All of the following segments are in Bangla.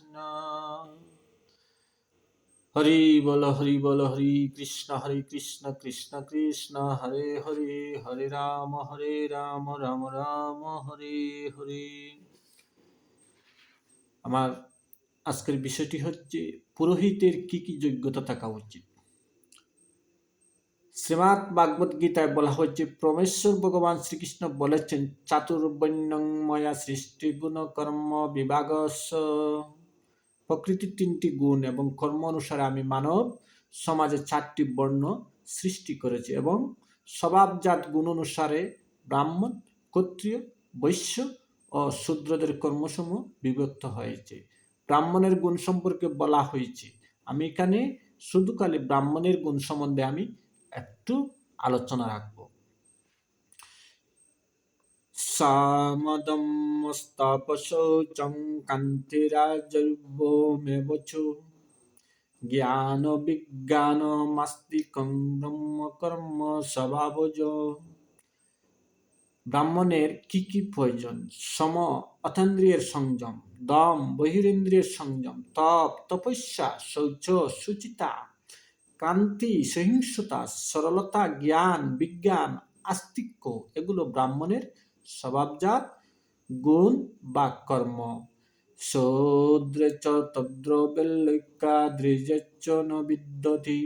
কৃষ্ণ। হরি বল হরি কৃষ্ণ কৃষ্ণ কৃষ্ণ হরে হরে, হরে রাম রাম রাম হরে হরে। আমার আজকের বিষয়টি হচ্ছে পুরোহিতের কি কি যোগ্যতা থাকা উচিত। শ্রীমদ্ ভাগবত গীতায় বলা হচ্ছে, পরমেশ্বর ভগবান শ্রীকৃষ্ণ বলেছেন, চাতুর্বর্ণ্যং ময়া সৃষ্টি গুণ কর্ম বিভাগস্য। প্রকৃতির 3টি গুণ এবং কর্ম অনুসারে আমি মানব সমাজে 4টি বর্ণ সৃষ্টি করেছি এবং স্বভাবজাত গুণ অনুসারে ব্রাহ্মণ, ক্ষত্রিয়, বৈশ্য ও শূদ্রদের কর্মসমূহ বিভক্ত হয়েছে। ব্রাহ্মণের গুণ সম্পর্কে বলা হয়েছে। আমি এখানে শুধু খালি ব্রাহ্মণের গুণ সম্বন্ধে আমি একটু আলোচনা রাখব। সামদমস্তাপশৌচং কান্তিরাজর্ভোমেবচ জ্ঞান বিজ্ঞানমাস্তিকং ব্রহ্ম কর্ম স্বভাবজ। ব্রাহ্মণের কি কি প্রয়োজন? সম অতীন্দ্রিয়ের সংযম, দম বহিরেন্দ্রিয়ের সংযম, তপ তপস্যা, শৌচ শুচিতা, কান্তি সহিংসতা, সরলতা, জ্ঞান বিজ্ঞান, আস্তিক্য, এগুলো ব্রাহ্মণের স্বভাবজাত গুণ বা কর্ম। শূদ্রে চ তদ্রব্যলৈকাদ্রিজেচ্চ ন বিদ্যতি,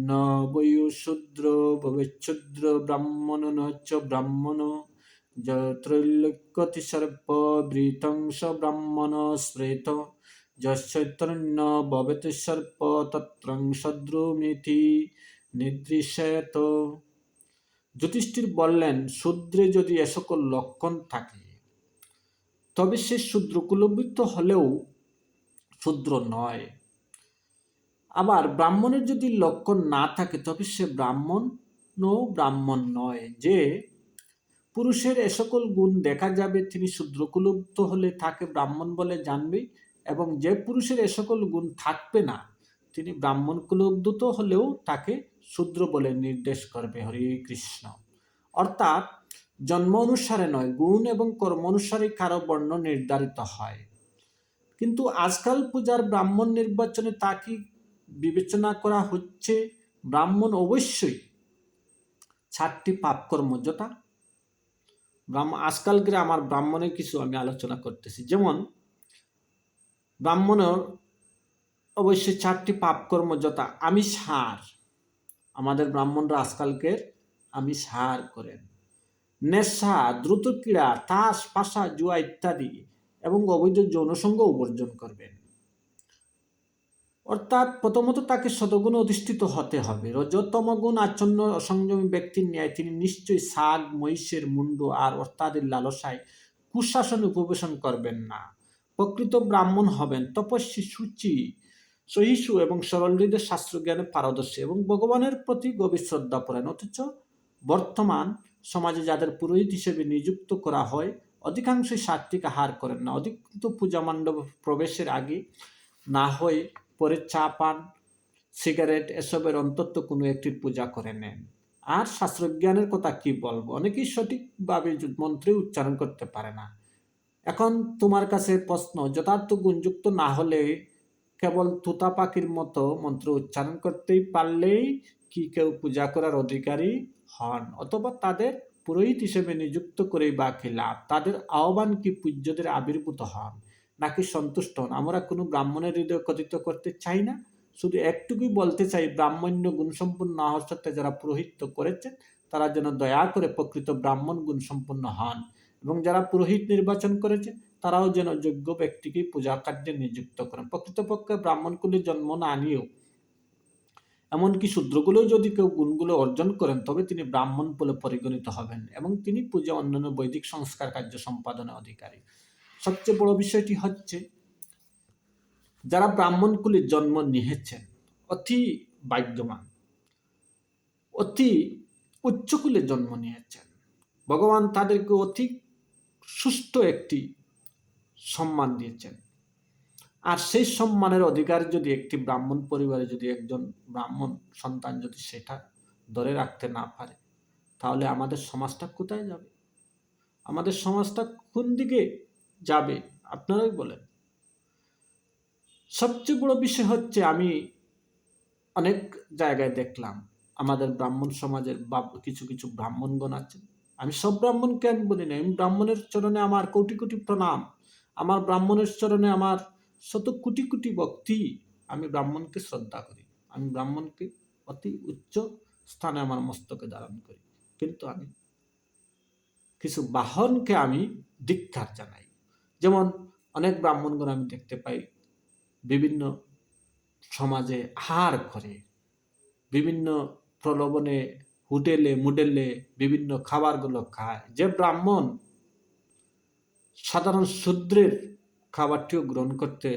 ন বয়ু শূদ্র ভবেচ্ছূদ্র ব্রাহ্মণ ন চ ব্রাহ্মণ, ত্রৈলোক্যতি সর্ববৃতং স ব্রাহ্মণ স্মৃত, যস্যৈতন্য ভবেত সর্প তত্রং শূদ্রমিতি নির্দিশেত। যুধিষ্ঠির বললেন, শূদ্রে যদি এ সকল লক্ষণ থাকে তবে সে শূদ্র কুলবৃত্ত হলেও শূদ্র নয়। আবার ব্রাহ্মণের যদি লক্ষণ না থাকে তবে সে ব্রাহ্মণ নয়। যে পুরুষের এ সকল গুণ দেখা যাবে তিনি শূদ্র কুলবৃত্ত হলে তাকে ব্রাহ্মণ বলে জানবে, এবং যে পুরুষের এ সকল গুণ থাকবে না তিনি ব্রাহ্মণ কুলবৃত্ত হলেও তাকে শূদ্র বলে নির্দেশ করবে। হরে কৃষ্ণ। অর্থাৎ জন্ম অনুসারে নয়, গুণ এবং কর্ম অনুসারে কারো বর্ণ নির্ধারিত হয়। কিন্তু আজকাল পূজার ব্রাহ্মণ নির্বাচনে তা কি বিবেচনা করা হচ্ছে? ব্রাহ্মণ অবশ্যই 4টি পাপকর্ম, যথা আজকালকে আমার ব্রাহ্মণের কিছু আমি আলোচনা করতেছি। যেমন ব্রাহ্মণের অবশ্যই 4টি পাপকর্ম, যথা আমিষ হার। আমাদের ব্রাহ্মণরা আজকালকে আমিষ হার করেন। নেশা, দ্রুত ক্রীড়া, তাস পাশা জুয়া ইত্যাদি এবং অবৈধ যৌনসঙ্গ বর্জন করবেন। অর্থাৎ প্রথমত তাকে সতগুণ অধিষ্ঠিত হতে হবে। রজতম গুণ আচ্ছন্ন অসংযমী ব্যক্তির ন্যায় তিনি নিশ্চয়ই শাক, মহিষের মুন্ড আর অর্থাদের লালসায় কুশাসন উপবেশন করবেন না। প্রকৃত ব্রাহ্মণ হবেন তপস্বী, সূচি, সহিষ্ণু এবং সরল হৃদয়, শাস্ত্রজ্ঞানে পারদর্শী এবং ভগবানের প্রতি গভীর শ্রদ্ধা পরায়ণ। অথচ বর্তমান সমাজে যাদের পুরোহিত হিসেবে নিযুক্ত করা হয় অধিকাংশই সাত্বিক আহার করেন না। অধিকন্তু পূজা মণ্ডপ প্রবেশের আগে না হয়ে পরে চা পান, সিগারেট এসবের অন্তত কোনো একটির পূজা করে নেন। আর শাস্ত্রজ্ঞানের কথা কি বলবো, অনেকেই সঠিকভাবে মন্ত্রে উচ্চারণ করতে পারে না। এখন তোমার কাছে প্রশ্ন, যথার্থ গুণযুক্ত না হলে কেবল তুতা পাখির মতো মন্ত্র উচ্চারণ করতেই পারলেই কি কেউ পূজা করার অধিকারী হন? অথবা তাদের পুরোহিত হিসেবে নিযুক্ত করেই বা কি লাভ? তাদের আহ্বান কি পূজ্যদের আবির্ভূত হন নাকি সন্তুষ্ট হন? আমরা কোনো ব্রাহ্মণের হৃদয় কথিত করতে চাই না। শুধু একটুকুই বলতে চাই, ব্রাহ্মণ্য গুণসম্পন্ন না হওয়ার সত্ত্বে যারা পুরোহিত্য করেছেন তারা যেন দয়া করে প্রকৃত ব্রাহ্মণ গুণসম্পন্ন হন, এবং যারা পুরোহিত নির্বাচন করেছেন তারাও যেন যোগ্য ব্যক্তিকে পূজা কার্যে নিযুক্ত করেন। প্রকৃতপক্ষে ব্রাহ্মণকুলে জন্ম না নিয়েও এমনকি শূদ্রগুলোও যদি কেউ গুণগুলো অর্জন করেন তবে তিনি ব্রাহ্মণ বলে পরিগণিত হবেন এবং তিনি পূজা অন্যান্য বৈদিক সংস্কার কার্য সম্পাদনের অধিকারী। সবচেয়ে বড় বিষয়টি হচ্ছে, যারা ব্রাহ্মণ কুলে জন্ম নিয়েছেন অতি ভাগ্যবান, অতি উচ্চকুলে জন্ম নিয়েছেন। ভগবান তাদেরকে অতি সুষ্ঠু একটি সম্মান দিয়েছেন। আর সেই সম্মানের অধিকার যদি একটি ব্রাহ্মণ পরিবারে যদি একজন ব্রাহ্মণ সন্তান যদি সেটা ধরে রাখতে না পারে তাহলে আমাদের সমাজটা কোথায় যাবে? আমাদের সমাজটা কোন দিকে যাবে আপনারাই বলেন। সবচেয়ে বড় বিষয় হচ্ছে, আমি অনেক জায়গায় দেখলাম আমাদের ব্রাহ্মণ সমাজের বা কিছু কিছু ব্রাহ্মণগণ আছেন। আমি সব ব্রাহ্মণকে আমি বলি না, আমি ব্রাহ্মণের চরণে আমার কোটি কোটি প্রণাম, আমার ব্রাহ্মণের চরণে আমার শত কোটি কোটি ভক্তি। আমি ব্রাহ্মণকে শ্রদ্ধা করি, আমি ব্রাহ্মণকে অতি উচ্চ স্থানে আমার মস্তকে ধারণ করি। কিন্তু আমি কিছু বাহনকে আমি ধিক্কার জানাই। যেমন অনেক ব্রাহ্মণগণ আমি দেখতে পাই বিভিন্ন সমাজে আহার করে, বিভিন্ন প্রলোভনে হোটেলে মুডেলে বিভিন্ন খাবারগুলো খায়। যে ব্রাহ্মণ সাধারণ শূদ্রের খাবারটিও গ্রহণ করতে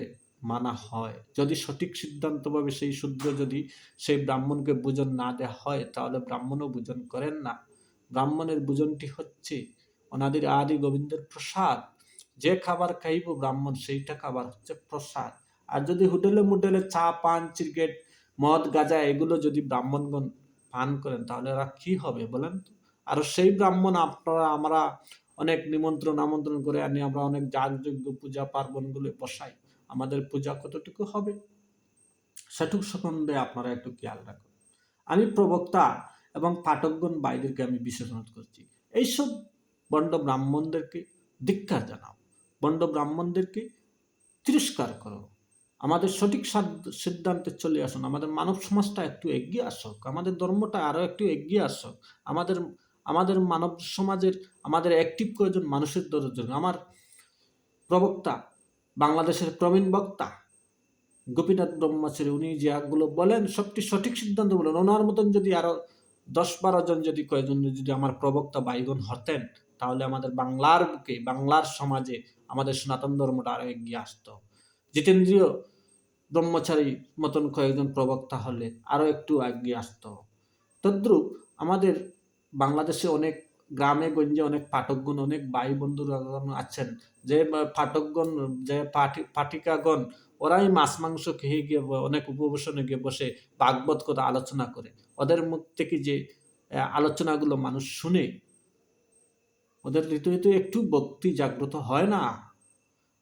মানা হয়, যদি সঠিক সিদ্ধান্তভাবে সেই শূদ্র যদি সেই ব্রাহ্মণকে ভোজন না দেওয়া হয়, তাহলে ব্রাহ্মণও ভোজন করেন না। ব্রাহ্মণের ভোজনটি হচ্ছে অনাদির আদি গোবিন্দের প্রসাদ। যে খাবার খাইব ব্রাহ্মণ, সেইটা খাবার হচ্ছে প্রসাদ। আর যদি হোটেলে মুডেলে চা পান সিগারেট মদ গাঁজা এগুলো যদি ব্রাহ্মণগণ পান করেন, তাহলে ওরা কি হবে বলেন তো? আর সেই ব্রাহ্মণ আপনারা আমরা অনেক নিমন্ত্রণ আমন্ত্রণ করে আনি, আমরা অনেক যাগযজ্ঞ পূজা পার্বণগুলো বসাই, আমাদের পূজা কতটুকু হবে সেটুকু সম্বন্ধে আপনারা একটু খেয়াল রাখুন। আমি প্রবক্তা এবং পাঠকগণ ভাইদেরকে আমি বিশেষ অনুরোধ করছি, এইসব বন্ড ব্রাহ্মণদেরকে ধিক্কার জানাও, বন্ড ব্রাহ্মণদেরকে তিরস্কার করো। আমাদের সঠিক সিদ্ধান্তে চলে আসুন, আমাদের মানব সমাজটা একটু এগিয়ে আসুক, আমাদের ধর্মটা আরো একটু এগিয়ে আসুক। আমাদের আমাদের মানব সমাজের আমাদের অ্যাক্টিভ কয়েকজন মানুষের দরকার। আমার প্রবক্তা, বাংলাদেশের প্রবীণ বক্তা গোপীনাথ ব্রহ্মচারী, উনি যেগুলো বলেন সবটি সঠিক সিদ্ধান্ত বলেন। ওনার মতন যদি আরো 10-12 জন যদি কয়েকজন যদি আমার প্রবক্তা বাইগণ হতেন, তাহলে আমাদের বাংলার বুকে বাংলার সমাজে আমাদের সনাতন ধর্মটা আরো এগিয়ে আসতো। জিতেন্দ্রীয় ব্রহ্মচারী মতন কয়েকজন প্রবক্তা হলে আরো একটু এগিয়ে আসতো। তদ্রূপ আমাদের বাংলাদেশে অনেক গ্রামে গঞ্জে অনেক পাঠকগণ, অনেক ভাই বন্ধুরা আছেন, যে পাঠকগণ, যে পাঠিকাগণ, ওরাই মাছ মাংস খেয়ে গিয়ে অনেক উপবেশনে গিয়ে বসে ভাগবত কথা আলোচনা করে। ওদের মুখ থেকে যে আলোচনাগুলো মানুষ শুনে, ওদের হৃদয়ে একটু ভক্তি জাগ্রত হয় না।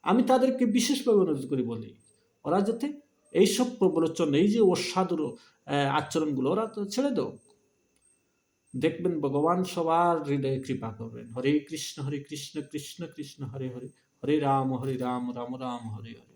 আমি তাদেরকে বিশেষভাবে অনুরোধ করি, বলি ওরা যাতে এইসব প্রবচন, এই যে অসাধু আচরণগুলো ওরা তো ছেড়ে দাও। দেখবেন ভগবান সবার হৃদয়ে কৃপা করবেন। হরে কৃষ্ণ কৃষ্ণ কৃষ্ণ হরে হরে, হরে রাম রাম রাম হরে হরে।